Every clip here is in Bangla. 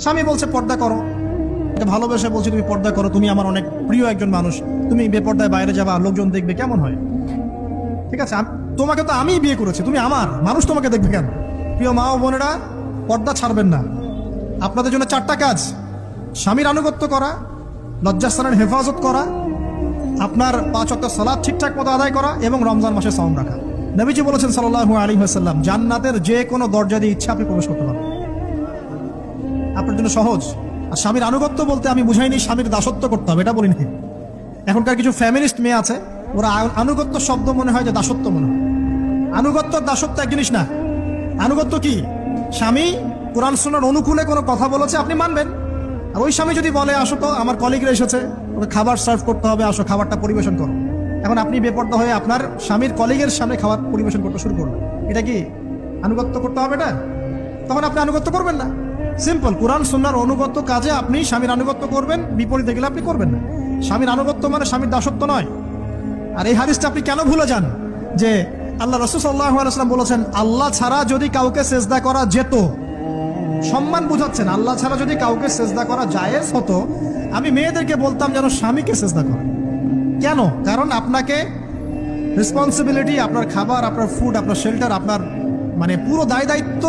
স্বামী বলছে পর্দা করো, ভালোবেসে বলছে তুমি পর্দা করো, তুমি আমার অনেক প্রিয় একজন মানুষ, তুমি বেপর্দায় বাইরে যাবা, লোকজন দেখবে, কেমন হয়? ঠিক আছে, তোমাকে তো আমিই বিয়ে করেছি, তুমি আমার, মানুষ তোমাকে দেখবে কেন? প্রিয় মা ও বোনেরা, পর্দা ছাড়বেন না। আপনাদের জন্য 4টা কাজ: স্বামীর আনুগত্য করা, লজ্জাস্থানের হেফাজত করা, আপনার 5 ওয়াক্ত সালাত ঠিকঠাক মতো আদায় করা এবং রমজান মাসে সাওম রাখা। নবীজি বলেছেন সাল্লাল্লাহু আলাইহি ওয়াসাল্লাম, জান্নাতের যে কোনো দরজা দিয়ে ইচ্ছা আপনি প্রবেশ করতে পারবেন। আপনার জন্য সহজ। আর স্বামীর আনুগত্য বলতে আমি বুঝাইনি স্বামীর দাসত্ব করতে হবে, এটা বলিনি। এখনকার কিছু ফ্যামিলিস্ট মেয়ে আছে, ওরা আনুগত্য শব্দ মনে হয় যে দাসত্ব মনে হয়। আনুগত্য দাসত্ব এক জিনিস না। আনুগত্য কি? স্বামী কোরআন সুন্নাহর অনুকূলে কোনো কথা বলেছে, আপনি মানবেন। আর ওই স্বামী যদি বলে আসো তো আমার কলিগরা এসেছে, ওকে খাবার সার্ভ করতে হবে, আসো খাবারটা পরিবেশন করো, এখন আপনি বেপর্দা হয়ে আপনার স্বামীর কলিগের সামনে খাবার পরিবেশন করতে শুরু করলেন, এটা কি আনুগত্য করতে হবে? এটা তখন আপনি আনুগত্য করবেন না। সিম্পল, কোরআন সুন্নাহর অনুগত্য কাজে আপনি স্বামীর আনুগত্য করবেন, বিপরীতে গেলে আপনি করবেন না। স্বামীর আনুগত্য মানে স্বামীর দাসত্ব নয়। আর এই হাদিসটা আপনি কেন ভুলে যান যে আল্লাহ রাসূল সাল্লাল্লাহু আলাইহি ওয়াসাল্লাম বলেছেন, আল্লাহ ছাড়া যদি কাউকে সেজদা করা যেত, সম্মান বুঝাচ্ছেন, আল্লাহ ছাড়া যদি কাউকে সেজদা করা জায়েজ হতো, আমি মেয়েদেরকে বলতাম যেন স্বামীকে সেজদা করে। কেন? কারণ আপনাকে রেসপন্সিবিলিটি, আপনার খাবার, আপনার ফুড, আপনার শেল্টার, আপনার মানে পুরো দায় দায়িত্ব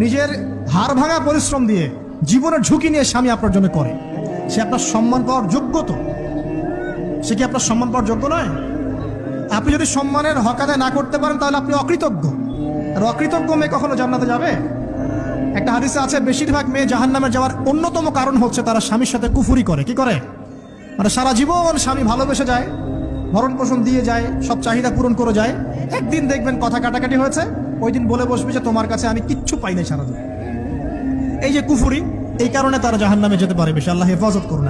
নিজের হাড় ভাঙা পরিশ্রম দিয়ে, জীবনের ঝুঁকি নিয়ে স্বামী আপনার জন্য করে। সে আপনার সম্মান পাওয়ার যোগ্য তো? সে কি আপনার সম্মান পাওয়ার যোগ্য নয়? আপনি যদি সম্মানের হক আদায় না করতে পারেন তাহলে আপনি অকৃতজ্ঞ। আর অকৃতজ্ঞ মেয়ে কখনো জান্নাতে যাবে? একটা হাদিসে আছে, বেশিরভাগ মেয়ে জাহান্নামে যাওয়ার অন্যতম কারণ হচ্ছে তারা স্বামীর সাথে কুফরি করে। কি করে? মানে সারা জীবন স্বামী ভালোবেসে যায়, ভরণ পোষণ দিয়ে যায়, সব চাহিদা পূরণ করে যায়, একদিন দেখবেন কথা কাটাকাটি হয়েছে, ওই দিন বলে বসবে যে তোমার কাছে আমি কিচ্ছু পাই নাই সারাদিন। এই যে কুফরি, এই কারণে তারা জাহান্নামে যেতে পারে বেশি। আল্লাহ হেফাজত করুন।